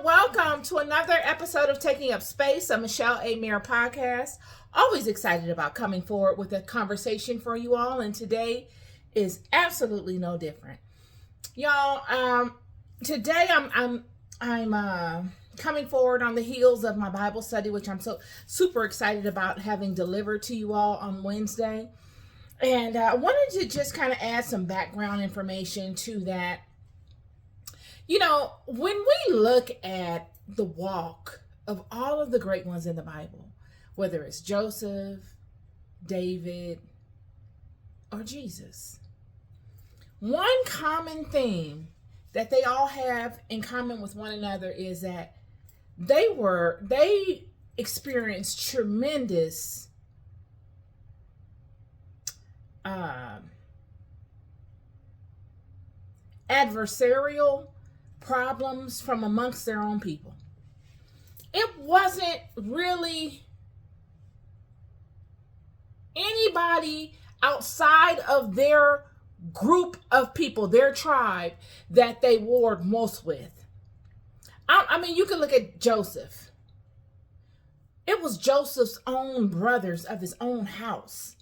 Welcome to another episode of Taking Up Space, a Michelle A. Mayer podcast. Always excited about coming forward with a conversation for you all, and today is absolutely no different. Y'all, today I'm coming forward on the heels of my Bible study, which I'm so super excited about having delivered to you all on Wednesday. And I wanted to just kind of add some background information to that. You know, when we look at the walk of all of the great ones in the Bible, whether it's Joseph, David, or Jesus, one common theme that they all have in common with one another is that they experienced tremendous adversarial problems from amongst their own people. It wasn't really anybody outside of their group of people, their tribe, that they warred most with. I mean, you can look at Joseph. It was Joseph's own brothers of his own house,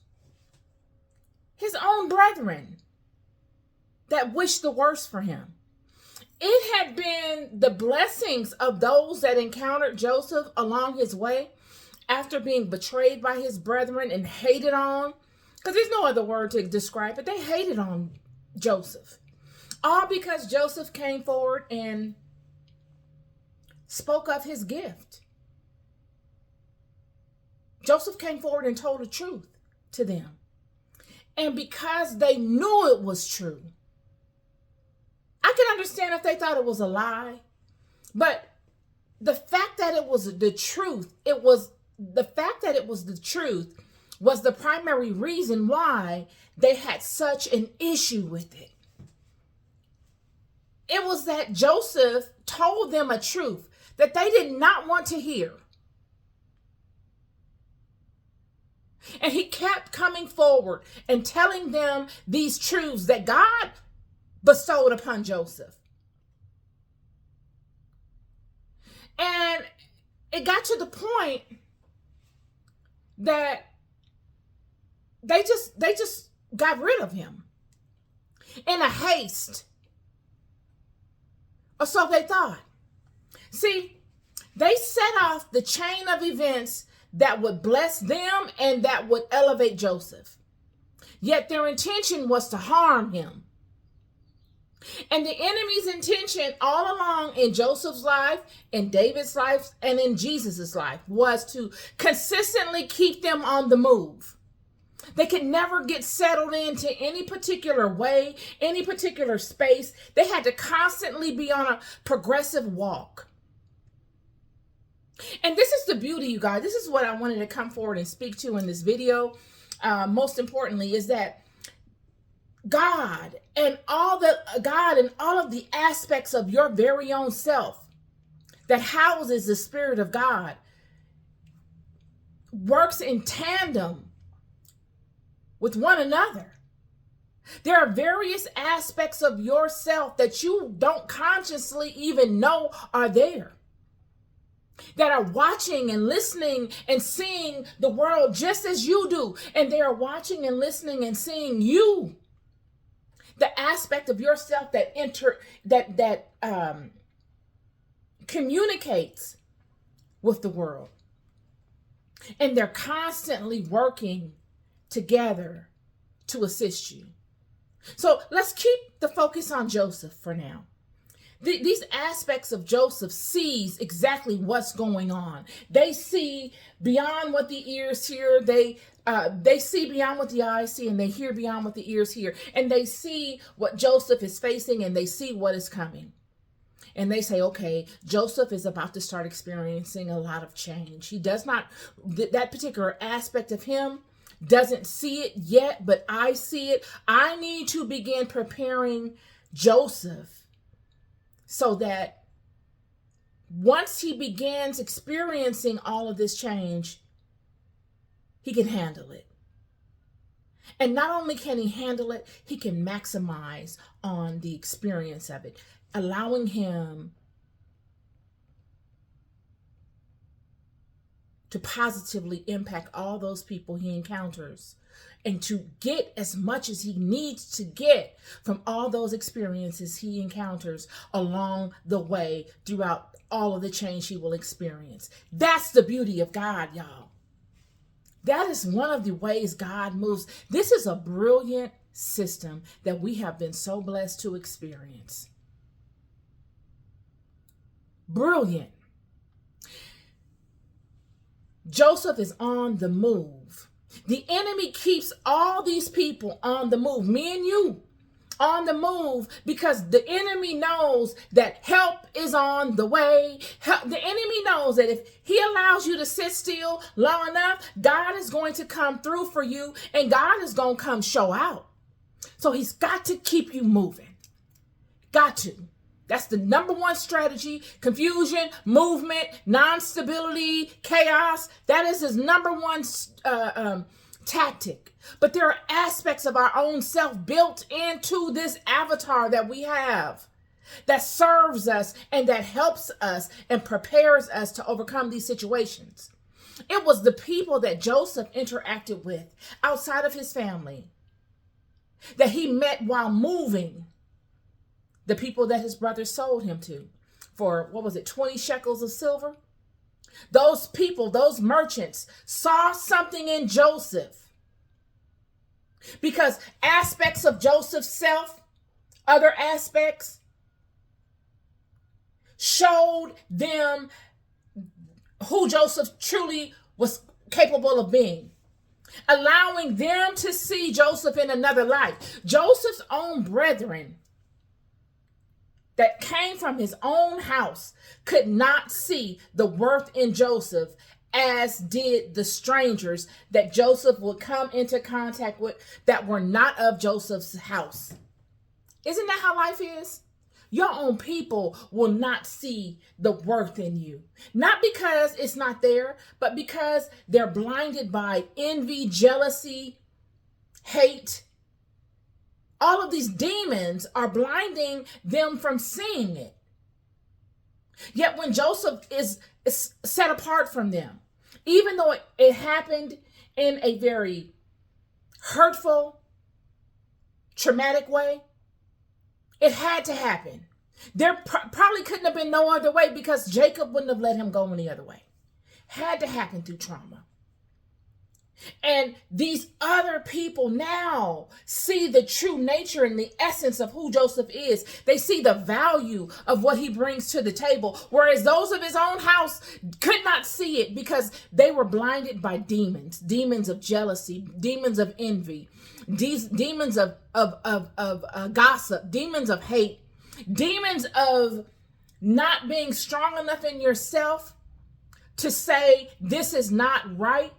his own brethren, that wished the worst for him. It had been the blessings of those that encountered Joseph along his way after being betrayed by his brethren and hated on, because there's no other word to describe it. They hated on Joseph, all because Joseph came forward and spoke of his gift. Joseph came forward and told the truth to them. And because they knew it was true, I can understand if they thought it was a lie, but the fact that it was the truth, was the primary reason why they had such an issue with it. It was that Joseph told them a truth that they did not want to hear. And he kept coming forward and telling them these truths that God bestowed upon Joseph. And it got to the point that they just got rid of him in a haste. Or so they thought. See, they set off the chain of events that would bless them and that would elevate Joseph. Yet their intention was to harm him. And the enemy's intention all along in Joseph's life, in David's life, and in Jesus's life was to consistently keep them on the move. They could never get settled into any particular way, any particular space. They had to constantly be on a progressive walk. And this is the beauty, you guys. This is what I wanted to come forward and speak to in this video. Most importantly, is that God and all of the aspects of your very own self that houses the Spirit of God works in tandem with one another. There are various aspects of yourself that you don't consciously even know are there, that are watching and listening and seeing the world just as you do. And they are watching and listening and seeing you. The aspect of yourself that communicates with the world. And they're constantly working together to assist you. So let's keep the focus on Joseph for now. These aspects of Joseph sees exactly what's going on. They see beyond what the ears hear. They see beyond what the eyes see, and they hear beyond what the ears hear. And they see what Joseph is facing, and they see what is coming. And they say, okay, Joseph is about to start experiencing a lot of change. He does not, that particular aspect of him doesn't see it yet, but I see it. I need to begin preparing Joseph so that once he begins experiencing all of this change, he can handle it. And not only can he handle it, he can maximize on the experience of it, allowing him to positively impact all those people he encounters and to get as much as he needs to get from all those experiences he encounters along the way throughout all of the change he will experience. That's the beauty of God, y'all. That is one of the ways God moves. This is a brilliant system that we have been so blessed to experience. Brilliant. Joseph is on the move. The enemy keeps all these people on the move, me and you, on the move, because the enemy knows that help is on the way. The enemy knows that if he allows you to sit still long enough, God is going to come through for you and God is going to come show out. So he's got to keep you moving. Got to. That's the number one strategy. Confusion, movement, non-stability, chaos. That is his number one tactic. But there are aspects of our own self built into this avatar that we have that serves us and that helps us and prepares us to overcome these situations. It was the people that Joseph interacted with outside of his family that he met while moving. The people that his brothers sold him to for, 20 shekels of silver? Those people, those merchants, saw something in Joseph because aspects of Joseph's self, other aspects, showed them who Joseph truly was capable of being, allowing them to see Joseph in another light. Joseph's own brethren that came from his own house could not see the worth in Joseph as did the strangers that Joseph would come into contact with that were not of Joseph's house. Isn't that how life is? Your own people will not see the worth in you. Not because it's not there, but because they're blinded by envy, jealousy, hate. All of these demons are blinding them from seeing it. Yet when Joseph is set apart from them, even though it happened in a very hurtful, traumatic way, it had to happen. There probably couldn't have been no other way because Jacob wouldn't have let him go any other way. Had to happen through trauma. And these other people now see the true nature and the essence of who Joseph is. They see the value of what he brings to the table, whereas those of his own house could not see it because they were blinded by demons of jealousy, demons of envy, demons of gossip, demons of hate, demons of not being strong enough in yourself to say this is not right.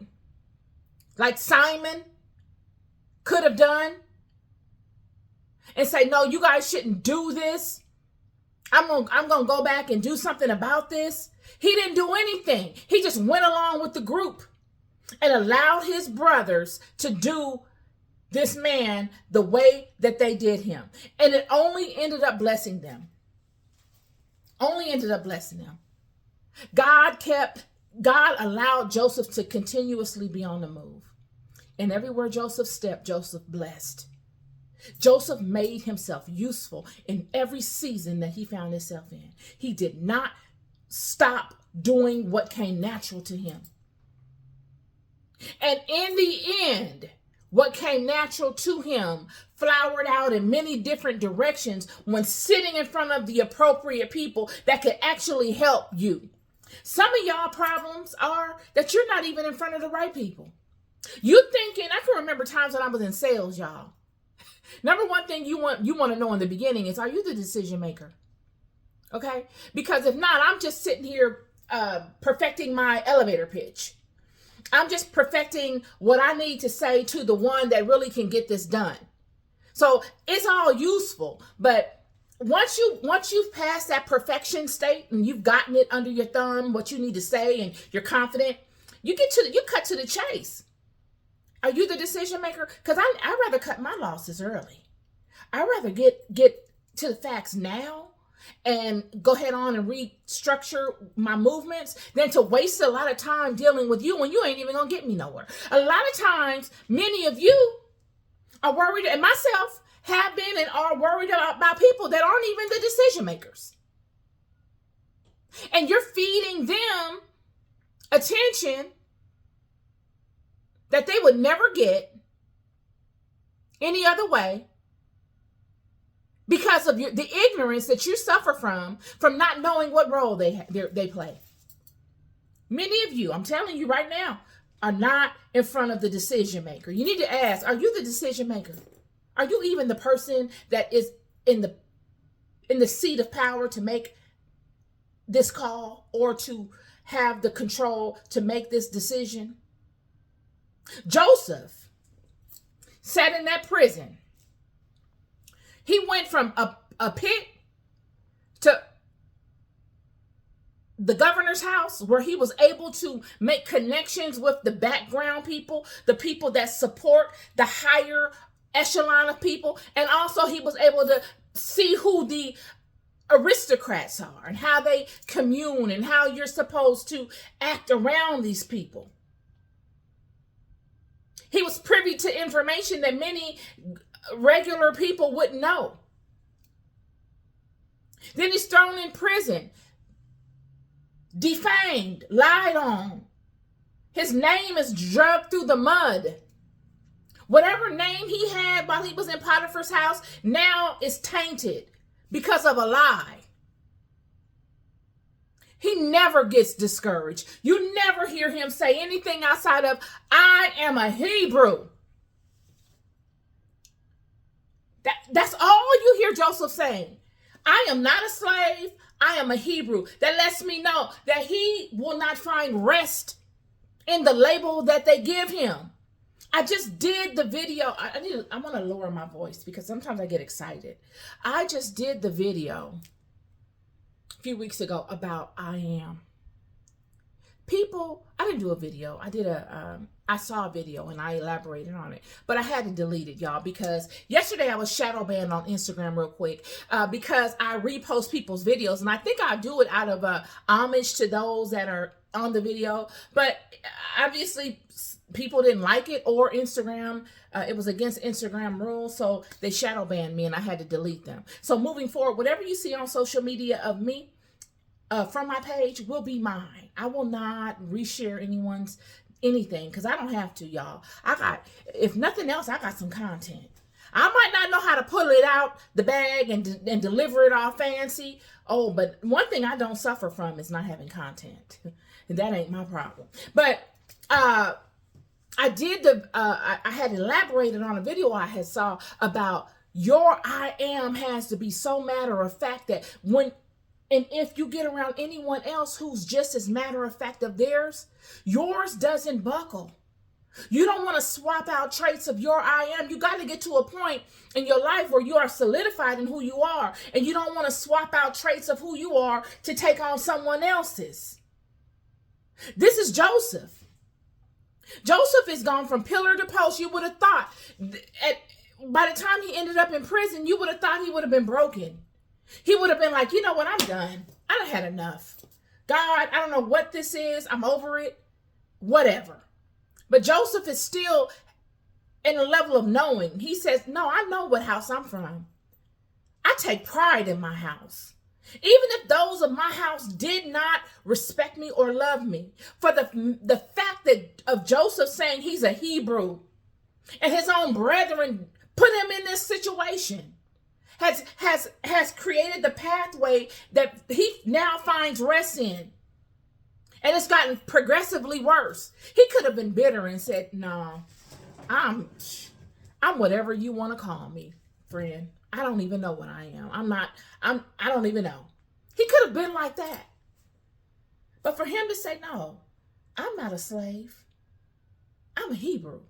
Like Simon could have done and say, no, you guys shouldn't do this. I'm going to go back and do something about this. He didn't do anything. He just went along with the group and allowed his brothers to do this man the way that they did him. And it only ended up blessing them. God allowed Joseph to continuously be on the move. And everywhere Joseph stepped, Joseph blessed. Joseph made himself useful in every season that he found himself in. He did not stop doing what came natural to him. And in the end, what came natural to him flowered out in many different directions when sitting in front of the appropriate people that could actually help you. Some of y'all problems are that you're not even in front of the right people. You thinking, I can remember times when I was in sales, y'all. Number one thing you want to know in the beginning is, are you the decision maker? Okay? Because if not, I'm just sitting here perfecting my elevator pitch. I'm just perfecting what I need to say to the one that really can get this done. So it's all useful, but once you've passed that perfection state and you've gotten it under your thumb, what you need to say, and you're confident, you cut to the chase. Are you the decision maker? Because I'd rather cut my losses early. I'd rather get to the facts now and go ahead on and restructure my movements than to waste a lot of time dealing with you when you ain't even gonna get me nowhere. A lot of times, many of you are worried, and myself have been and are worried about people that aren't even the decision makers. And you're feeding them attention that they would never get any other way because of the ignorance that you suffer from not knowing what role they play. Many of you, I'm telling you right now, are not in front of the decision maker. You need to ask, are you the decision maker? Are you even the person that is in the seat of power to make this call or to have the control to make this decision? Joseph sat in that prison. He went from a pit to the governor's house, where he was able to make connections with the background people, the people that support the higher echelon of people. And also he was able to see who the aristocrats are and how they commune and how you're supposed to act around these people. He was privy to information that many regular people wouldn't know. Then he's thrown in prison, defamed, lied on. His name is dragged through the mud. Whatever name he had while he was in Potiphar's house now is tainted because of a lie. He never gets discouraged. You never hear him say anything outside of, I am a Hebrew. That's all you hear Joseph saying. I am not a slave. I am a Hebrew. That lets me know that he will not find rest in the label that they give him. I just did the video. I want to lower my voice because sometimes I get excited. I just did the video a few weeks ago about I am. People, I didn't do a video. I saw a video and I elaborated on it, but I had to delete it, y'all, because yesterday I was shadow banned on Instagram real quick because I repost people's videos, and I think I do it out of homage to those that are on the video, but obviously people didn't like it, or Instagram, it was against Instagram rules, so they shadow banned me and I had to delete them. So moving forward, whatever you see on social media of me from my page will be mine. I will not reshare anyone's anything because I don't have to, y'all. If nothing else, I got some content. I might not know how to pull it out the bag and deliver it all fancy. Oh, but one thing I don't suffer from is not having content. And that ain't my problem. But I had elaborated on a video I had saw about your I am has to be so matter of fact that and if you get around anyone else who's just as matter of fact of theirs, yours doesn't buckle. You don't want to swap out traits of your I am. You got to get to a point in your life where you are solidified in who you are. And you don't want to swap out traits of who you are to take on someone else's. This is Joseph. Joseph has gone from pillar to post. You would have thought, by the time he ended up in prison, you would have thought he would have been broken. He would have been like, you know what, I'm done. I done had enough. God, I don't know what this is. I'm over it. Whatever. But Joseph is still in a level of knowing. He says, no, I know what house I'm from. I take pride in my house. Even if those of my house did not respect me or love me, for the fact that of Joseph saying he's a Hebrew and his own brethren put him in this situation has created the pathway that he now finds rest in. And it's gotten progressively worse. He could have been bitter and said, no, I'm whatever you want to call me, friend. I don't even know what I am. I don't even know. He could have been like that. But for him to say, no, I'm not a slave. I'm a Hebrew.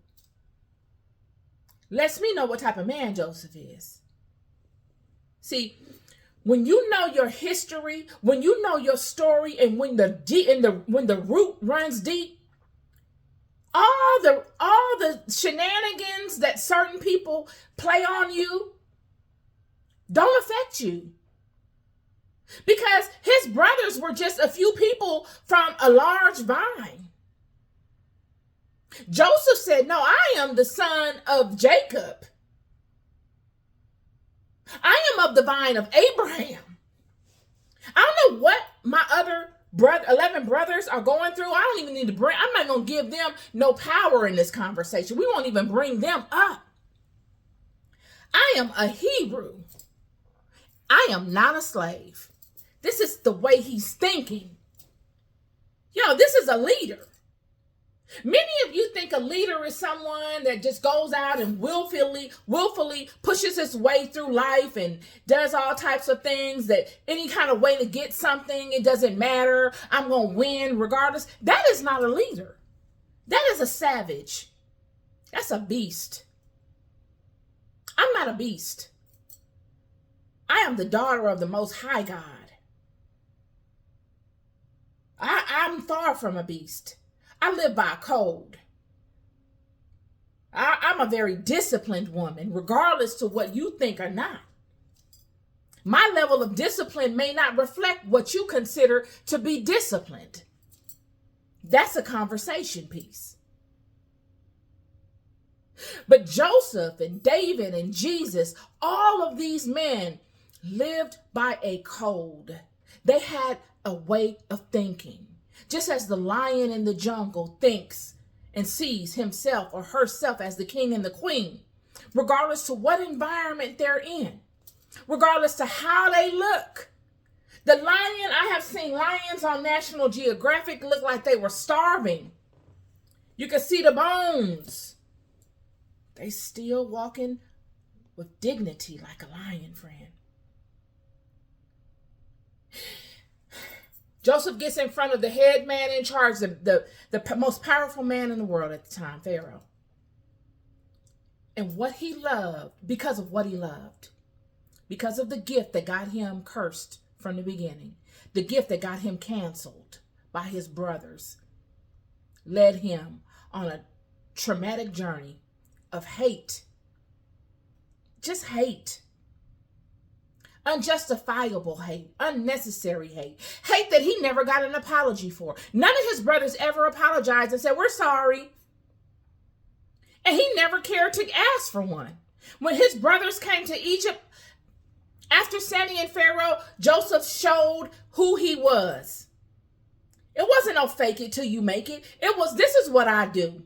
Lets me know what type of man Joseph is. See, when you know your history, when you know your story, and when the root runs deep, all the shenanigans that certain people play on you don't affect you. because his brothers were just a few people from a large vine. Joseph said, no, I am the son of Jacob. I am of the vine of Abraham. I don't know what my other 11 brothers are going through. I don't even need to I'm not going to give them no power in this conversation. We won't even bring them up. I am a Hebrew. I am not a slave. This is the way he's thinking. This is a leader. Many of you think a leader is someone that just goes out and willfully pushes his way through life and does all types of things, that any kind of way to get something, it doesn't matter. I'm going to win regardless. That is not a leader. That is a savage. That's a beast. I'm not a beast. I am the daughter of the Most High God. I'm far from a beast. I live by a code. I'm a very disciplined woman, regardless to what you think or not. My level of discipline may not reflect what you consider to be disciplined. That's a conversation piece. But Joseph and David and Jesus, all of these men lived by a code. They had a way of thinking. Just as the lion in the jungle thinks and sees himself or herself as the king and the queen, regardless to what environment they're in, regardless to how they look. The lion, I have seen lions on National Geographic look like they were starving. You can see the bones. They still walking with dignity like a lion, friend. Joseph gets in front of the head man in charge, the most powerful man in the world at the time, Pharaoh. And what he loved, because of what he loved, because of the gift that got him cursed from the beginning, the gift that got him canceled by his brothers, led him on a traumatic journey of hate. Just hate. Unjustifiable hate, unnecessary hate, hate that he never got an apology for. None of his brothers ever apologized and said, we're sorry. And he never cared to ask for one. When his brothers came to Egypt, after Sandy and Pharaoh, Joseph showed who he was. It wasn't no fake it till you make it. It was, this is what I do.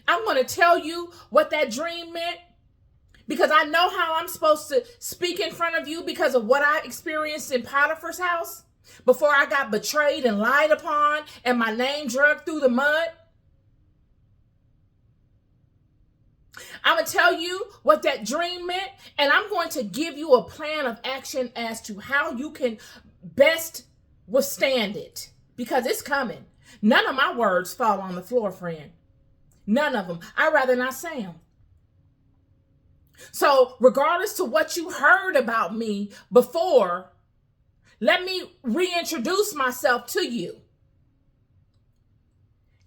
I'm going to tell you what that dream meant, because I know how I'm supposed to speak in front of you because of what I experienced in Potiphar's house before I got betrayed and lied upon and my name dragged through the mud. I'm going to tell you what that dream meant, and I'm going to give you a plan of action as to how you can best withstand it, because it's coming. None of my words fall on the floor, friend. None of them. I'd rather not say them. So regardless to what you heard about me before, let me reintroduce myself to you.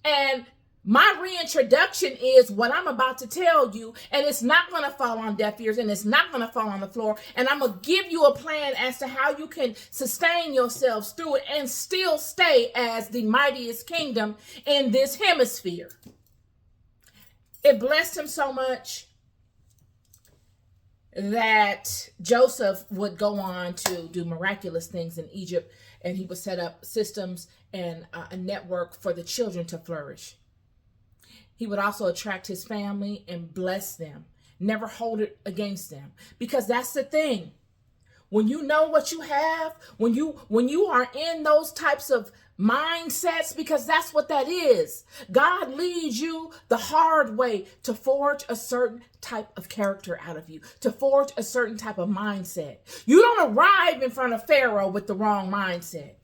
And my reintroduction is what I'm about to tell you, and it's not going to fall on deaf ears, and it's not going to fall on the floor. And I'm going to give you a plan as to how you can sustain yourselves through it and still stay as the mightiest kingdom in this hemisphere. It blessed him so much that Joseph would go on to do miraculous things in Egypt, and he would set up systems and a network for the children to flourish. He would also attract his family and bless them, never hold it against them, because that's the thing. When you know what you have, when you are in those types of mindsets, because that's what that is. God leads you the hard way to forge a certain type of character out of you, to forge a certain type of mindset. You don't arrive in front of Pharaoh with the wrong mindset.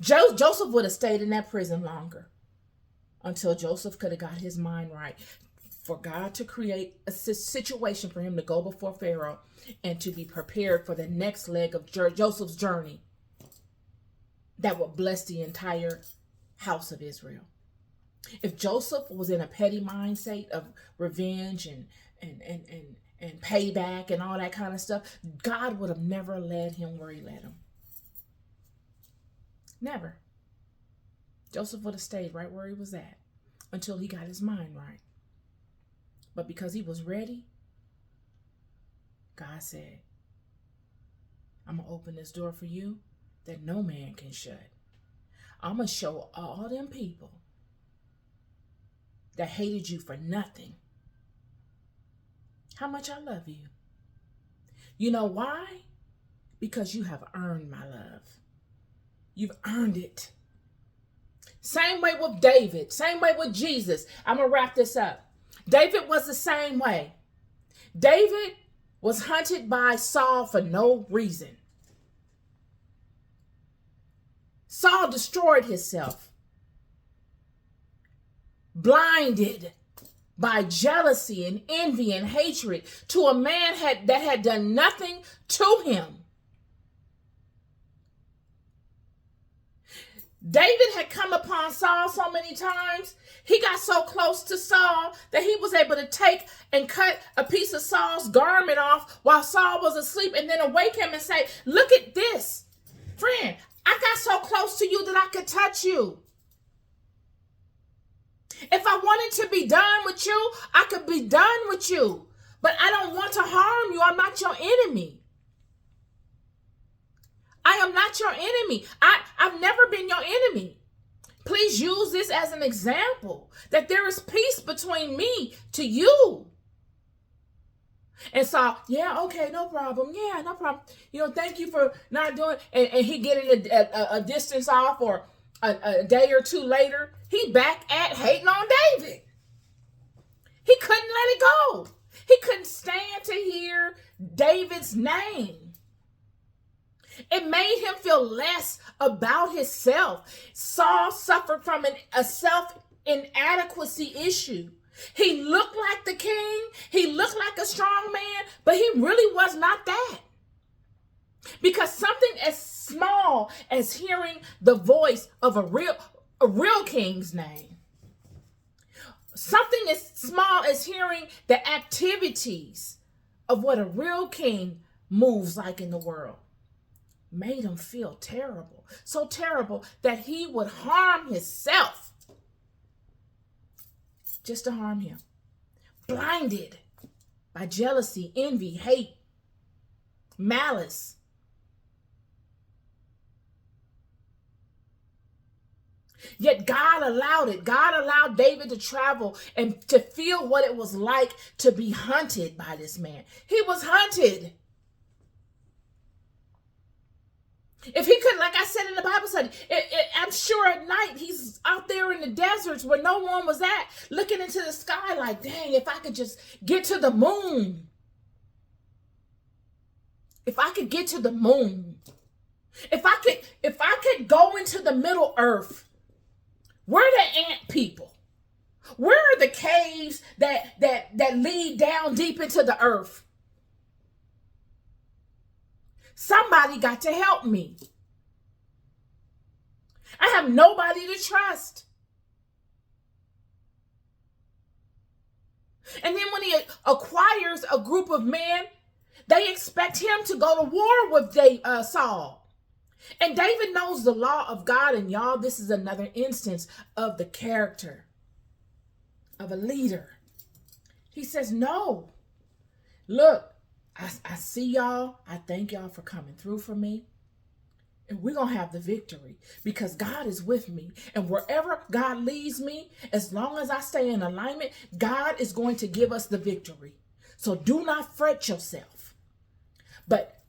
Joseph would have stayed in that prison longer until Joseph could have got his mind right, for God to create a situation for him to go before Pharaoh and to be prepared for the next leg of Joseph's journey that would bless the entire house of Israel. If Joseph was in a petty mindset of revenge and payback and all that kind of stuff, God would have never led him where he led him. Never. Joseph would have stayed right where he was at until he got his mind right. But because he was ready, God said, I'm going to open this door for you that no man can shut. I'm going to show all them people that hated you for nothing how much I love you. You know why? Because you have earned my love. You've earned it. Same way with David. Same way with Jesus. I'm going to wrap this up. David was the same way. David was hunted by Saul for no reason. Saul destroyed himself, blinded by jealousy and envy and hatred to a man that had done nothing to him. David had come upon Saul so many times. He got so close to Saul that he was able to take and cut a piece of Saul's garment off while Saul was asleep and then awake him and say, look at this. Friend, I got so close to you that I could touch you. If I wanted to be done with you, I could be done with you. But I don't want to harm you. I'm not your enemy. I am not your enemy. I've never been your enemy. Please use this as an example that there is peace between me to you. And so, yeah, okay, no problem. Yeah, no problem. Thank you for not doing, and he getting a distance off, or a day or two later, he back at hating on David. He couldn't let it go. He couldn't stand to hear David's name. It made him feel less about himself. Saul suffered from a self-inadequacy issue. He looked like the king. He looked like a strong man, but he really was not that. Because something as small as hearing the voice of a real king's name, something as small as hearing the activities of what a real king moves like in the world, made him feel terrible. So terrible that he would harm himself just to harm him. Blinded by jealousy, envy, hate, malice. Yet God allowed it. God allowed David to travel and to feel what it was like to be hunted by this man. He was hunted. If he could, like I said in the Bible study, I'm sure at night he's out there in the deserts where no one was at, looking into the sky like, dang, if I could just get to the moon. If I could get to the moon. If I could go into the Middle Earth. Where are the ant people? Where are the caves that lead down deep into the earth? Somebody got to help me. I have nobody to trust. And then when he acquires a group of men, they expect him to go to war with Saul. And David knows the law of God. And y'all, this is another instance of the character of a leader. He says, no, look, I see y'all. I thank y'all for coming through for me. And we're going to have the victory because God is with me. And wherever God leads me, as long as I stay in alignment, God is going to give us the victory. So do not fret yourself. But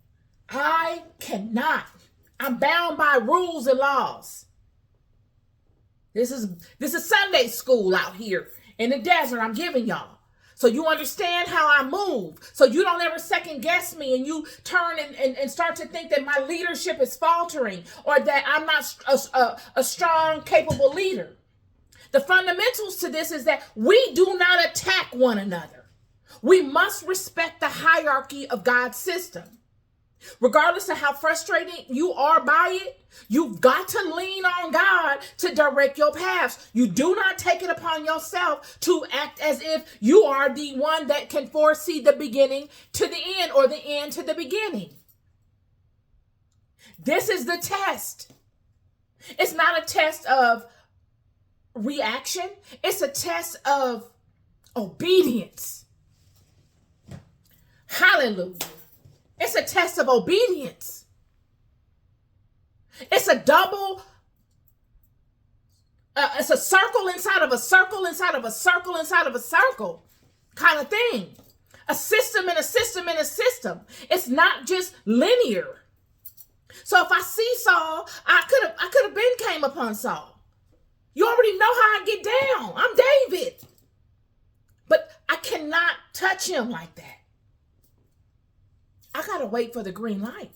I cannot. I'm bound by rules and laws. This is Sunday school out here in the desert I'm giving y'all. So you understand how I move. So you don't ever second guess me and you turn and start to think that my leadership is faltering or that I'm not a strong, capable leader. The fundamentals to this is that we do not attack one another. We must respect the hierarchy of God's system. Regardless of how frustrating you are by it, you've got to lean on God to direct your paths. You do not take it upon yourself to act as if you are the one that can foresee the beginning to the end or the end to the beginning. This is the test. It's not a test of reaction. It's a test of obedience. Hallelujah. It's a test of obedience. It's a double, it's a circle inside of a circle inside of a circle inside of a circle kind of thing. A system and a system and a system. It's not just linear. So if I see Saul, I could have been came upon Saul. You already know how I get down. I'm David. But I cannot touch him like that. I got to wait for the green light.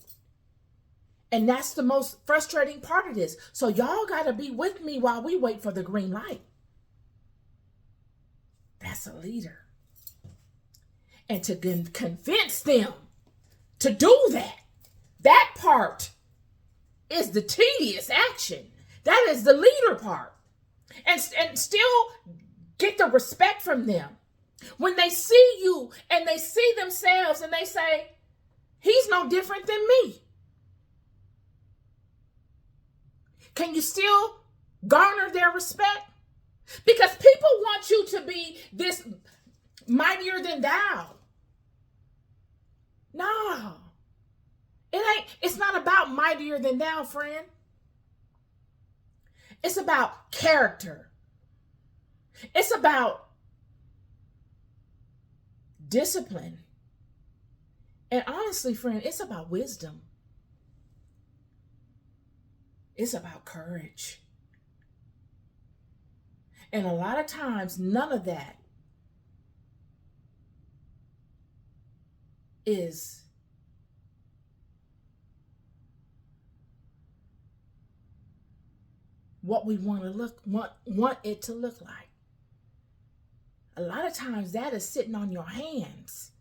And that's the most frustrating part of this. So y'all got to be with me while we wait for the green light. That's a leader. And to convince them to do that part is the tedious action. That is the leader part. And still get the respect from them. When they see you and they see themselves and they say, he's no different than me. Can you still garner their respect? Because people want you to be this mightier than thou. No. It's not about mightier than thou, friend. It's about character. It's about discipline. And honestly, friend, it's about wisdom. It's about courage. And a lot of times, none of that is what we want it to look like. A lot of times that is sitting on your hands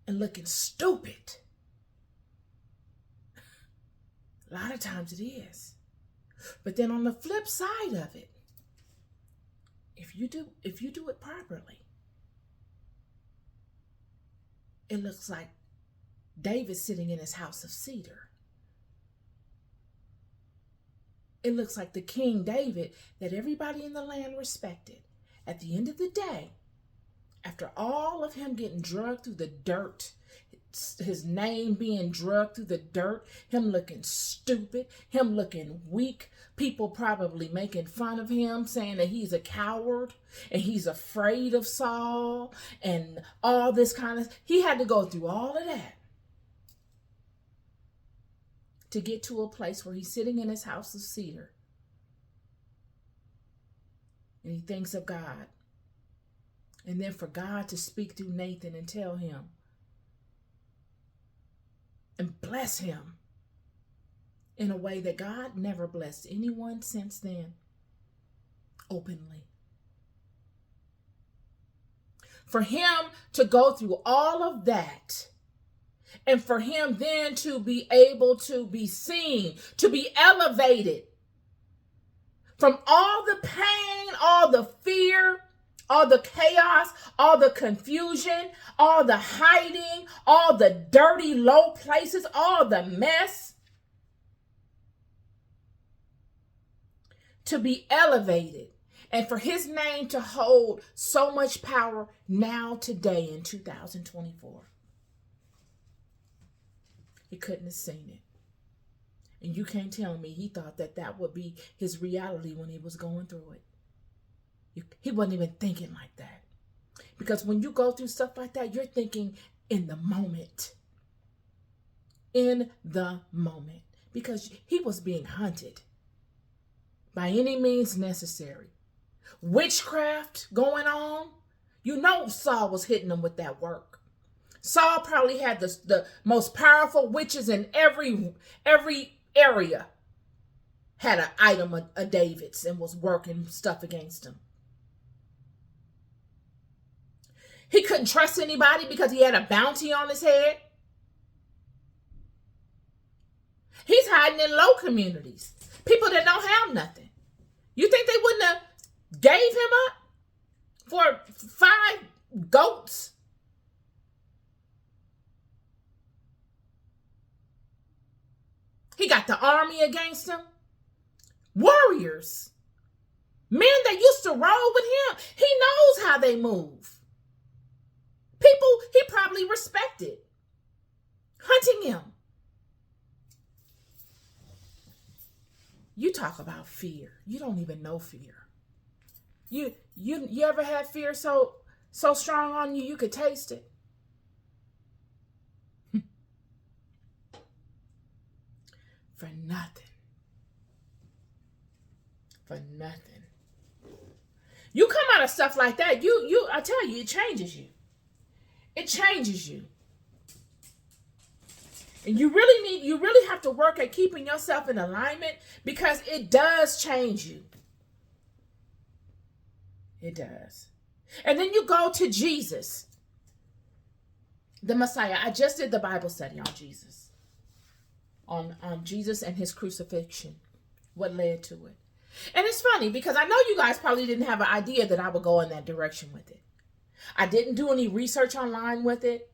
and looking stupid. A lot of times it is. But then on the flip side of it, if you do it properly, it looks like David sitting in his house of cedar. It looks like the King David that everybody in the land respected. At the end of the day, after all of him getting drugged through the dirt, his name being drugged through the dirt, him looking stupid, him looking weak, people probably making fun of him, saying that he's a coward and he's afraid of Saul and all this kind of, he had to go through all of that to get to a place where he's sitting in his house of cedar and he thinks of God. And then for God to speak through Nathan and tell him and bless him in a way that God never blessed anyone since then, openly. For him to go through all of that, and for him then to be able to be seen, to be elevated from all the pain, all the fear, all the chaos, all the confusion, all the hiding, all the dirty, low places, all the mess, to be elevated and for his name to hold so much power now, today, in 2024. He couldn't have seen it. And you can't tell me he thought that would be his reality when he was going through it. He wasn't even thinking like that. Because when you go through stuff like that, you're thinking in the moment. In the moment. Because he was being hunted by any means necessary. Witchcraft going on. You know Saul was hitting them with that work. Saul probably had the most powerful witches in every area. Had an item of David's and was working stuff against him. He couldn't trust anybody because he had a bounty on his head. He's hiding in low communities. People that don't have nothing. You think they wouldn't have gave him up for 5 goats? He got the army against him. Warriors. Men that used to roll with him. He knows how they move. People he probably respected. Hunting him. You talk about fear. You don't even know fear. You ever had fear so strong on you could taste it? For nothing. For nothing. You come out of stuff like that, I tell you, it changes you. It changes you. And you really have to work at keeping yourself in alignment, because it does change you. It does. And then you go to Jesus, the Messiah. I just did the Bible study on Jesus. On Jesus and his crucifixion. What led to it. And it's funny because I know you guys probably didn't have an idea that I would go in that direction with it. I didn't do any research online with it.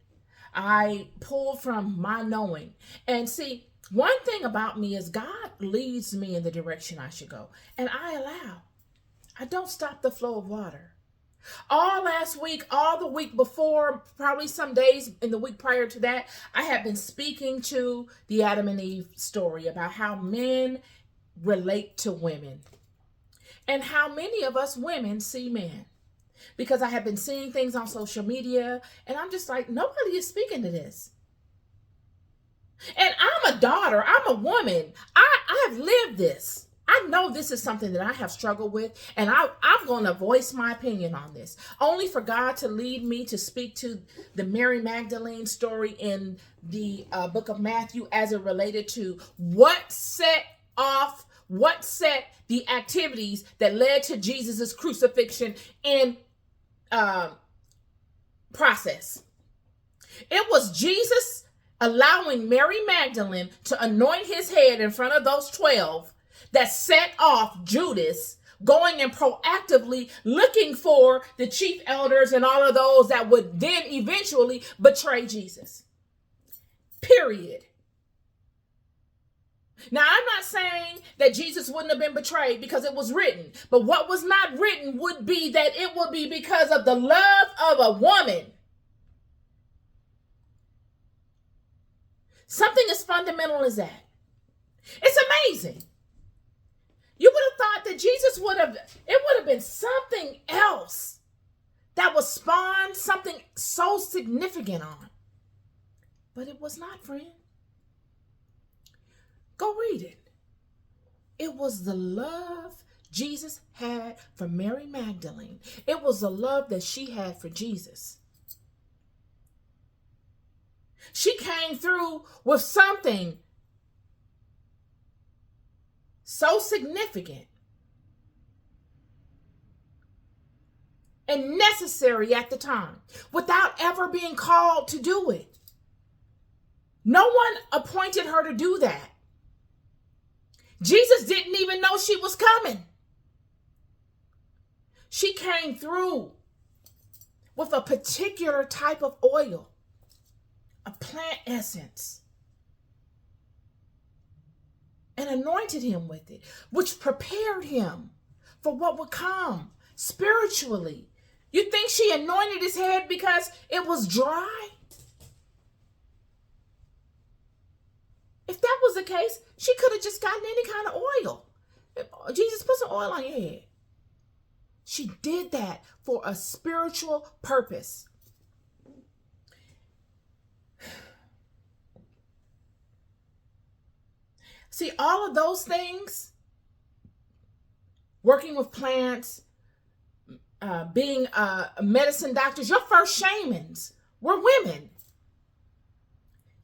I pulled from my knowing. And see, one thing about me is God leads me in the direction I should go. And I allow. I don't stop the flow of water. All last week, all the week before, probably some days in the week prior to that, I had been speaking to the Adam and Eve story about how men relate to women and how many of us women see men. Because I have been seeing things on social media and I'm just like, nobody is speaking to this. And I'm a daughter. I'm a woman. I have lived this. I know this is something that I have struggled with, and I'm going to voice my opinion on this, only for God to lead me to speak to the Mary Magdalene story in the book of Matthew as it related to what set the activities that led to Jesus's crucifixion in process. It was Jesus allowing Mary Magdalene to anoint his head in front of those 12 that set off Judas going and proactively looking for the chief elders and all of those that would then eventually betray Jesus. Period. Now, I'm not saying that Jesus wouldn't have been betrayed because it was written, but what was not written would be that it would be because of the love of a woman. Something as fundamental as that. It's amazing. You would have thought that Jesus would have been something else that was spawned something so significant on. But it was not, friend. Go read it. It was the love Jesus had for Mary Magdalene. It was the love that she had for Jesus. She came through with something so significant and necessary at the time without ever being called to do it. No one appointed her to do that. Jesus didn't even know she was coming. She came through with a particular type of oil, a plant essence, and anointed him with it, which prepared him for what would come spiritually. You think she anointed his head because it was dry? If that was the case, she could have just gotten any kind of oil. Jesus, put some oil on your head. She did that for a spiritual purpose. See, all of those things, working with plants, being medicine doctors, your first shamans were women.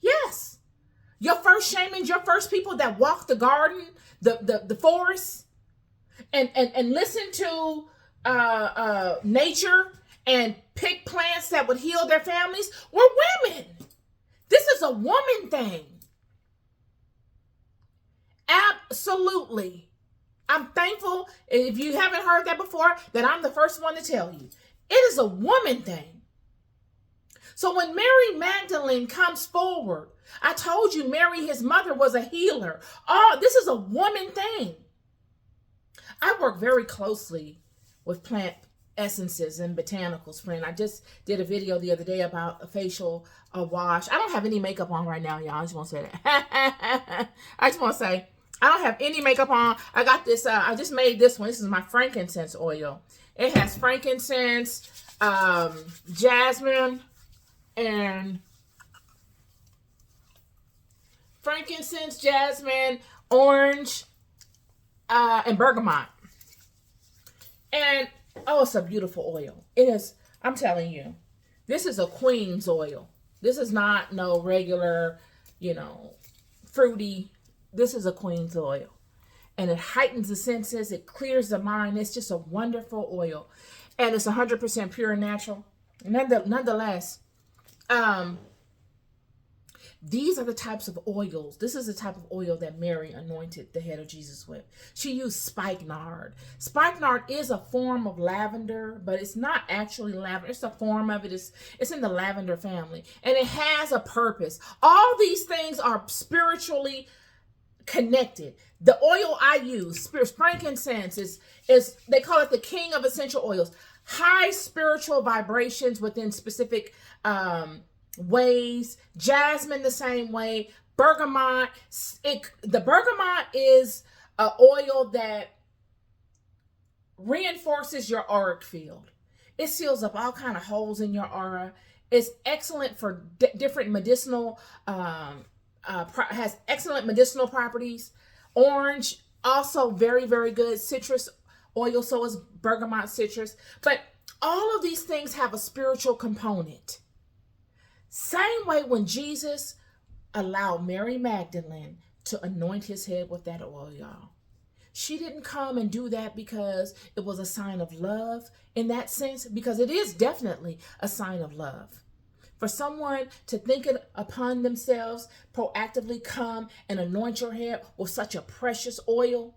Yes. Your first shamans, your first people that walked the garden, the forest, and listened to nature and pick plants that would heal their families were women. This is a woman thing. Absolutely. I'm thankful, if you haven't heard that before, that I'm the first one to tell you. It is a woman thing. So when Mary Magdalene comes forward, I told you Mary, his mother, was a healer. Oh, this is a woman thing. I work very closely with plant essences and botanicals, friend. I just did a video the other day about a facial wash. I don't have any makeup on right now, y'all. I just want to say that. I just want to say, I don't have any makeup on. I got this, I just made this one. This is my frankincense oil. It has frankincense, jasmine, and orange, and bergamot. And oh, it's a beautiful oil. It is, I'm telling you, this is a queen's oil. This is not no regular, fruity. This is a queen's oil. And it heightens the senses. It clears the mind. It's just a wonderful oil. And it's 100% pure and natural. Nonetheless, these are the types of oils. This is the type of oil that Mary anointed the head of Jesus with. She used spikenard. Spikenard is a form of lavender, but it's not actually lavender. It's a form of it. It's in the lavender family. And it has a purpose. All these things are spiritually connected. The oil I use, frankincense, is they call it the king of essential oils. High spiritual vibrations within specific ways. Jasmine the same way. Bergamot. The bergamot is an oil that reinforces your auric field. It seals up all kind of holes in your aura. It's excellent for different medicinal, has excellent medicinal properties. Orange, also very, very good. Citrus oil, so is bergamot citrus. But all of these things have a spiritual component. Same way when Jesus allowed Mary Magdalene to anoint his head with that oil, y'all. She didn't come and do that because it was a sign of love in that sense, because it is definitely a sign of love. For someone to think it upon themselves, proactively come and anoint your head with such a precious oil.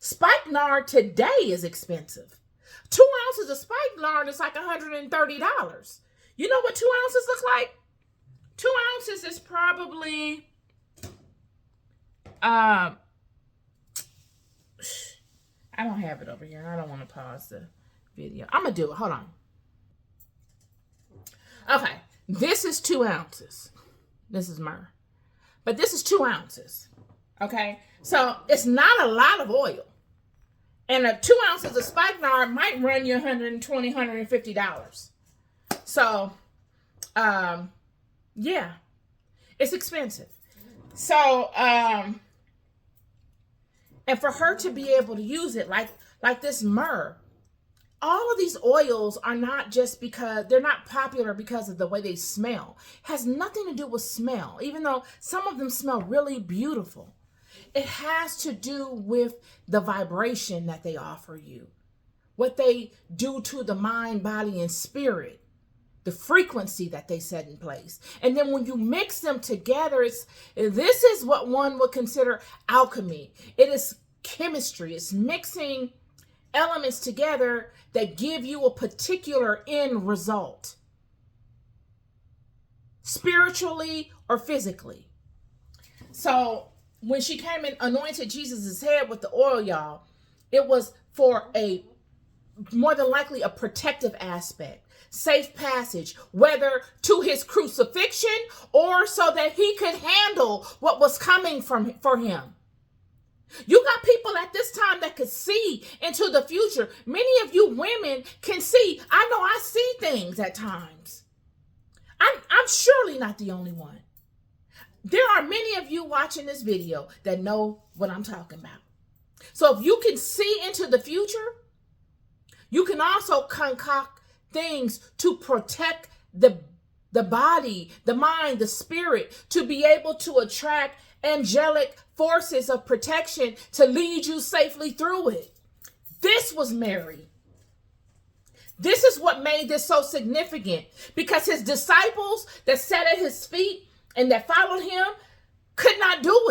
Spikenard today is expensive. 2 ounces of spikenard is like $130. You know what 2 ounces look like? 2 ounces is probably, I don't have it over here. I don't want to pause the video. I'm going to do it. Hold on. Okay. This is 2 ounces. This is myrrh. But this is 2 ounces. Okay. So it's not a lot of oil. And 2 ounces of spikenard might run you $120, $150. So, yeah, it's expensive. So, and for her to be able to use it like this myrrh, all of these oils are not just because they're not popular because of the way they smell. It has nothing to do with smell, even though some of them smell really beautiful. It has to do with the vibration that they offer you, what they do to the mind, body, and spirit, the frequency that they set in place. And then when you mix them together, this is what one would consider alchemy. It is chemistry. It's mixing elements together that give you a particular end result, spiritually or physically. So when she came and anointed Jesus' head with the oil, y'all, it was for more than likely a protective aspect, safe passage, whether to his crucifixion or so that he could handle what was coming for him. You got people at this time that could see into the future. Many of you women can see. I know I see things at times. I'm surely not the only one. There are many of you watching this video that know what I'm talking about. So if you can see into the future, you can also concoct things to protect the body, the mind, the spirit, to be able to attract angelic forces of protection to lead you safely through it. This was Mary. This is what made this so significant, because his disciples that sat at his feet and that followed him could not do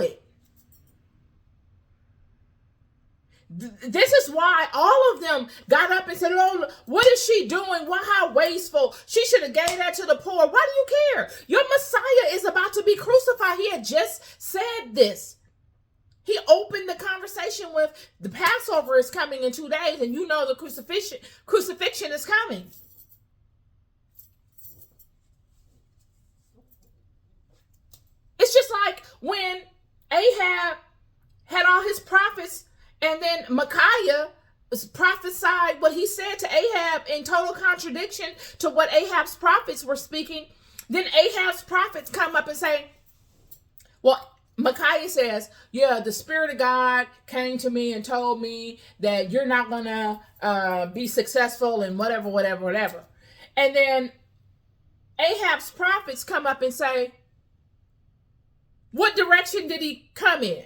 this is why all of them got up and said, "Oh, what is she doing? Why, how wasteful? She should have gave that to the poor." Why do you care? Your Messiah is about to be crucified. He had just said this. He opened the conversation with, the Passover is coming in 2 days, and you know the crucifixion is coming. It's just like when Ahab had all his prophets, and then Micaiah prophesied what he said to Ahab in total contradiction to what Ahab's prophets were speaking. Then Ahab's prophets come up and say, well, Micaiah says, yeah, the Spirit of God came to me and told me that you're not going to be successful in whatever. And then Ahab's prophets come up and say, what direction did he come in?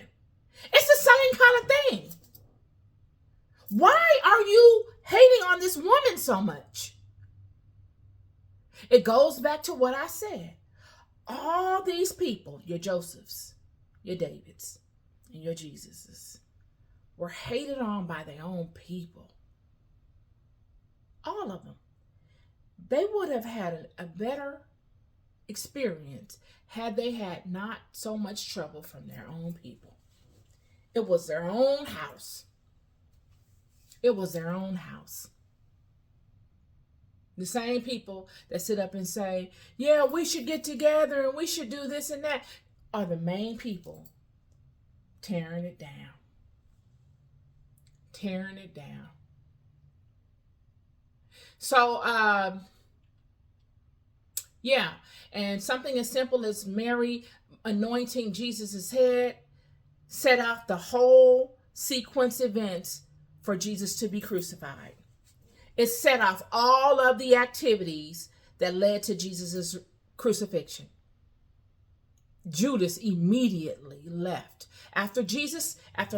It's the same kind of thing. Why are you hating on this woman so much? It goes back to what I said. All these people, your Josephs, your Davids, and your Jesuses, were hated on by their own people. All of them. They would have had a better experience had they had not so much trouble from their own people. It was their own house. It was their own house. The same people that sit up and say, yeah, we should get together and we should do this and that, are the main people tearing it down. Tearing it down. So, yeah, and something as simple as Mary anointing Jesus' head set off the whole sequence events for Jesus to be crucified. It set off all of the activities that led to Jesus' crucifixion. Judas immediately left. After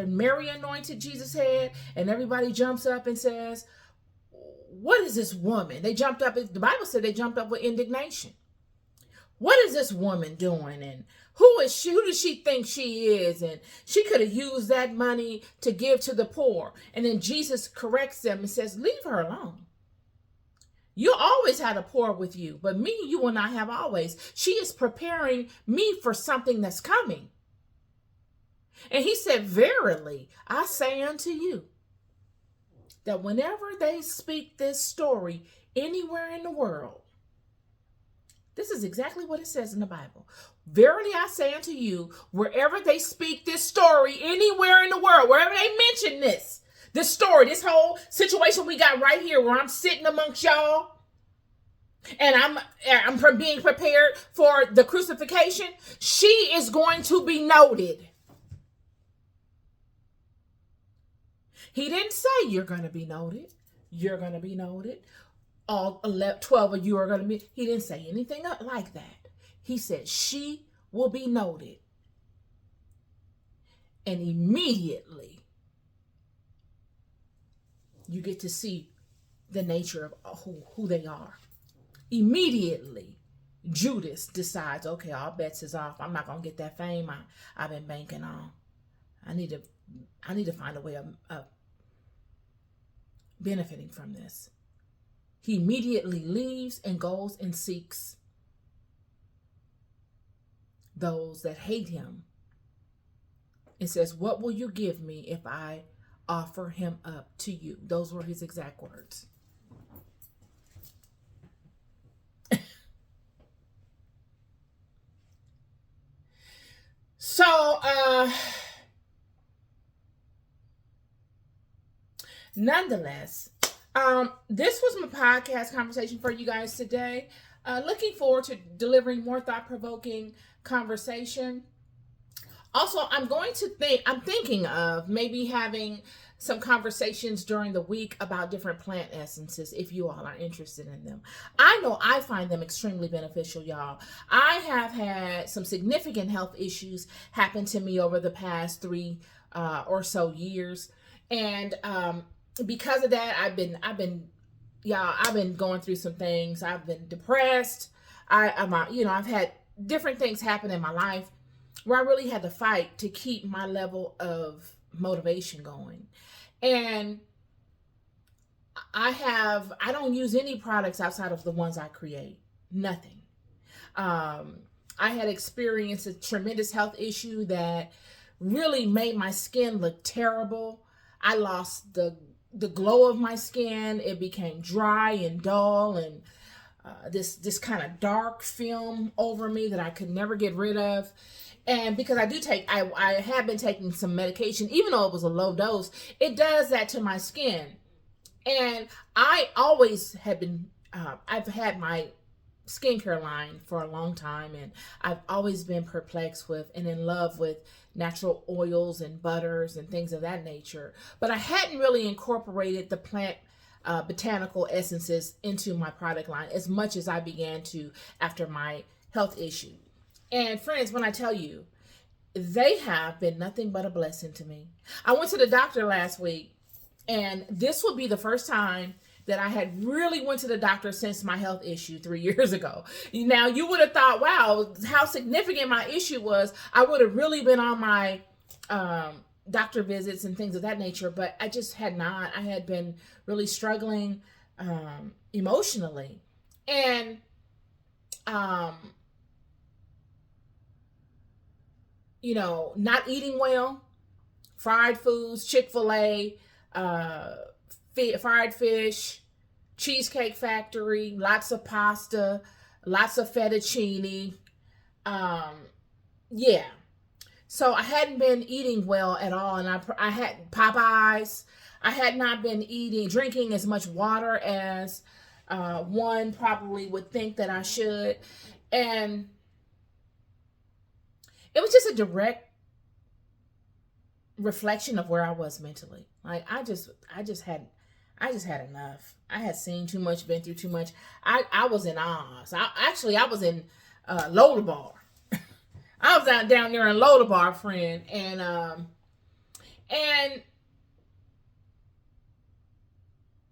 Mary anointed Jesus' head, and everybody jumps up and says, what is this woman? They jumped up, the Bible said they jumped up with indignation. What is this woman doing? And who is she? Who does she think she is? And she could have used that money to give to the poor. And then Jesus corrects them and says, leave her alone. You always had a poor with you, but me you will not have always. She is preparing me for something that's coming. And he said, verily, I say unto you, that whenever they speak this story anywhere in the world, this is exactly what it says in the Bible. Verily I say unto you, wherever they speak this story anywhere in the world, wherever they mention this story, this whole situation we got right here where I'm sitting amongst y'all and I'm being prepared for the crucifixion, she is going to be noted. He didn't say you're going to be noted. You're going to be noted. All 12 of you are going to be. He didn't say anything like that. He said she will be noted. And immediately you get to see the nature of who they are. Immediately Judas decides, okay, all bets is off. I'm not going to get that fame I've been banking on. I need to find a way of benefiting from this. He immediately leaves and goes and seeks those that hate him and says, what will you give me if I offer him up to you? Those were his exact words. So, nonetheless, this was my podcast conversation for you guys today. Looking forward to delivering more thought-provoking conversation. Also, I'm thinking of maybe having some conversations during the week about different plant essences if you all are interested in them. I know I find them extremely beneficial, y'all. I have had some significant health issues happen to me over the past 3 or so years. And because of that, I've been going through some things. I've been depressed. I've had different things happen in my life where I really had to fight to keep my level of motivation going. And I don't use any products outside of the ones I create. Nothing. I had experienced a tremendous health issue that really made my skin look terrible. I lost the glow of my skin. It became dry and dull, and this kind of dark film over me that I could never get rid of. And because I have been taking some medication, even though it was a low dose, it does that to my skin. And I always have been, I've had my skincare line for a long time, and I've always been perplexed with and in love with natural oils and butters and things of that nature. But I hadn't really incorporated the plant botanical essences into my product line as much as I began to after my health issue. And friends, when I tell you, they have been nothing but a blessing to me. I went to the doctor last week, and this would be the first time that I had really went to the doctor since my health issue 3 years ago. Now, you would have thought, wow, how significant my issue was. I would have really been on my doctor visits and things of that nature, but I just had not. I had been really struggling emotionally. And not eating well, fried foods, Chick-fil-A, fried fish, Cheesecake Factory, lots of pasta, lots of fettuccine. Yeah. So I hadn't been eating well at all, and I had Popeyes. I had not been drinking as much water as one probably would think that I should. And it was just a direct reflection of where I was mentally. Like I just had enough. I had seen too much, been through too much. I was in Oz. I was in Lodabar. I was down there in Lodabar, friend, and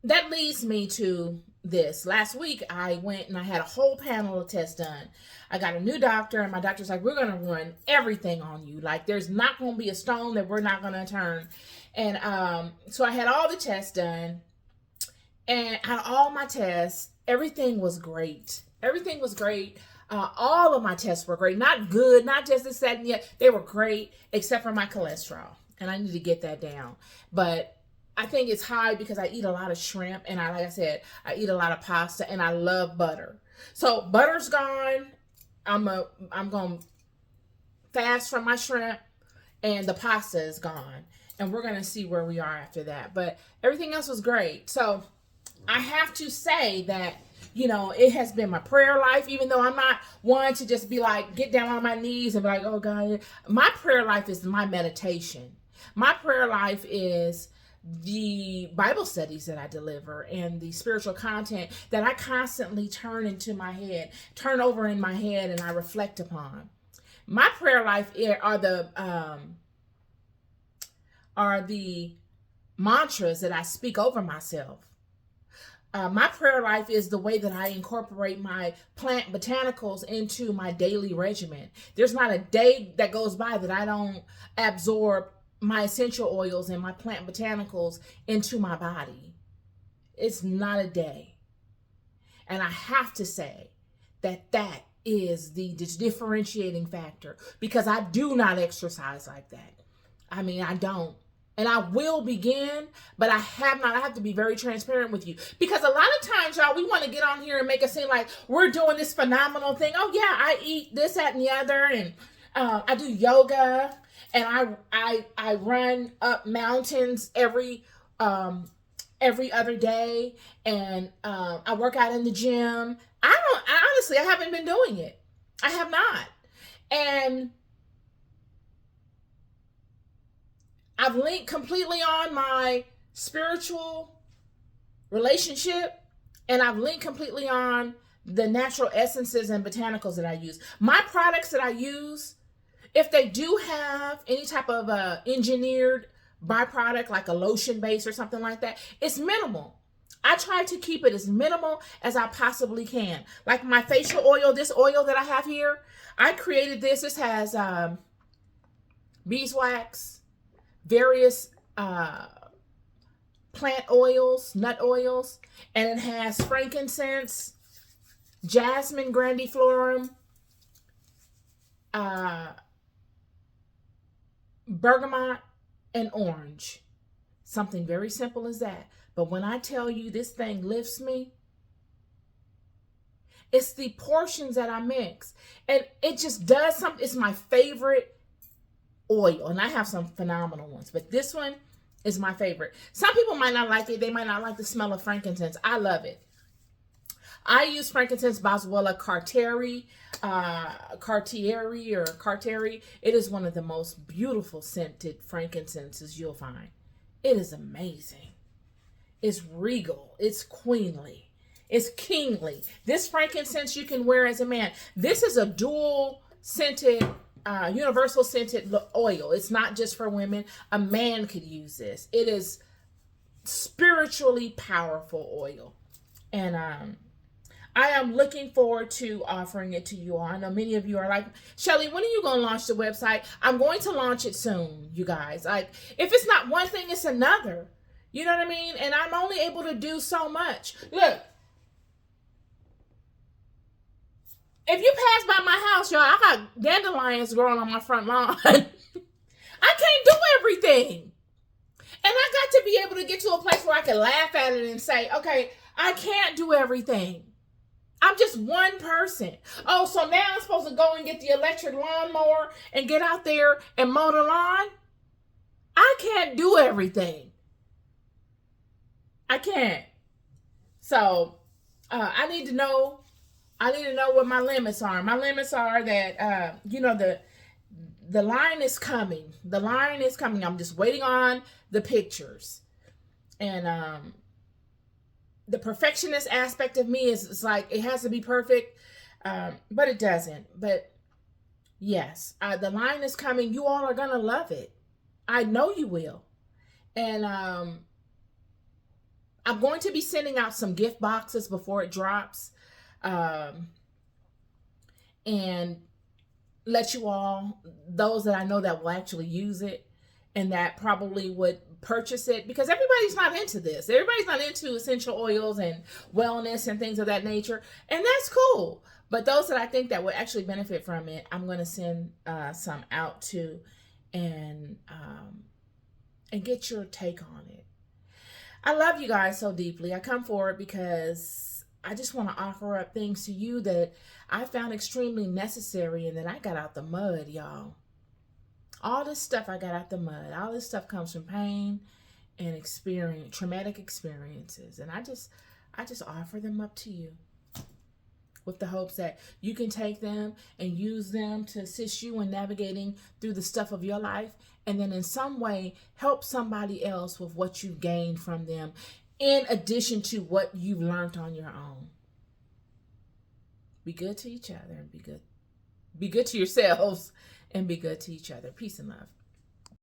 that leads me to this. Last week, I went and I had a whole panel of tests done. I got a new doctor, and my doctor's like, we're going to run everything on you. Like, there's not going to be a stone that we're not going to turn. And so I had all the tests done, and out of all my tests, everything was great. Everything was great. All of my tests were great. Not good, not just this, that, and yet. They were great, except for my cholesterol. And I need to get that down. But I think it's high because I eat a lot of shrimp, and like I said, I eat a lot of pasta, and I love butter. So butter's gone. I'm going to fast from my shrimp, and the pasta is gone. And we're going to see where we are after that. But everything else was great. So I have to say that, it has been my prayer life, even though I'm not one to just be like, get down on my knees and be like, oh God. My prayer life is my meditation. My prayer life is the Bible studies that I deliver and the spiritual content that I constantly turn over in my head, and I reflect upon. My prayer life are the mantras that I speak over myself. My prayer life is the way that I incorporate my plant botanicals into my daily regimen. There's not a day that goes by that I don't absorb my essential oils and my plant botanicals into my body. It's not a day. And I have to say that is the differentiating factor, because I do not exercise like that. I mean, I don't. And I will begin, but I have not. I have to be very transparent with you, because a lot of times, y'all, we want to get on here and make it seem like we're doing this phenomenal thing. Oh yeah, I eat this, that, and the other, and I do yoga, and I run up mountains every other day, and I work out in the gym. I haven't been doing it. I have not, and I've linked completely on my spiritual relationship, and I've linked completely on the natural essences and botanicals that I use. My products that I use, if they do have any type of engineered byproduct, like a lotion base or something like that, it's minimal. I try to keep it as minimal as I possibly can. Like my facial oil, this oil that I have here, I created this. This has beeswax, various plant oils, nut oils, and it has frankincense, jasmine grandiflorum, bergamot, and orange. Something very simple as that. But when I tell you this thing lifts me, it's the portions that I mix. And it just does something. It's my favorite oil. And I have some phenomenal ones. But this one is my favorite. Some people might not like it. They might not like the smell of frankincense. I love it. I use frankincense Boswellia carteri, Carteri. It is one of the most beautiful scented frankincenses you'll find. It is amazing. It's regal. It's queenly. It's kingly. This frankincense you can wear as a man. This is a dual scented, universal scented oil. It's not just for women. A man could use this. It is spiritually powerful oil. And I am looking forward to offering it to you all. I know many of you are like, Shelly, when are you going to launch the website? I'm going to launch it soon, you guys. Like, if it's not one thing, it's another. You know what I mean? And I'm only able to do so much. Look, if you pass by my house, y'all, I got dandelions growing on my front lawn. I can't do everything. And I got to be able to get to a place where I can laugh at it and say, okay, I can't do everything. I'm just one person. Oh, so now I'm supposed to go and get the electric lawnmower and get out there and mow the lawn? I can't do everything. I can't. So I need to know what my limits are. My limits are that the line is coming. The line is coming. I'm just waiting on the pictures. And the perfectionist aspect of me is like, it has to be perfect, but it doesn't. But yes, the line is coming. You all are going to love it. I know you will. And I'm going to be sending out some gift boxes before it drops, and let you all, those that I know that will actually use it and that probably would purchase it, because everybody's not into this. Everybody's not into essential oils and wellness and things of that nature, and that's cool. But those that I think that would actually benefit from it, I'm going to send some out to, and get your take on it. I love you guys so deeply. I come forward because I just want to offer up things to you that I found extremely necessary and that I got out the mud, y'all. All this stuff I got out the mud. All this stuff comes from pain and traumatic experiences. And I just offer them up to you with the hopes that you can take them and use them to assist you in navigating through the stuff of your life, and then in some way help somebody else with what you've gained from them, in addition to what you've learned on your own. Be good to each other and be good to yourselves and be good to each other. Peace and love.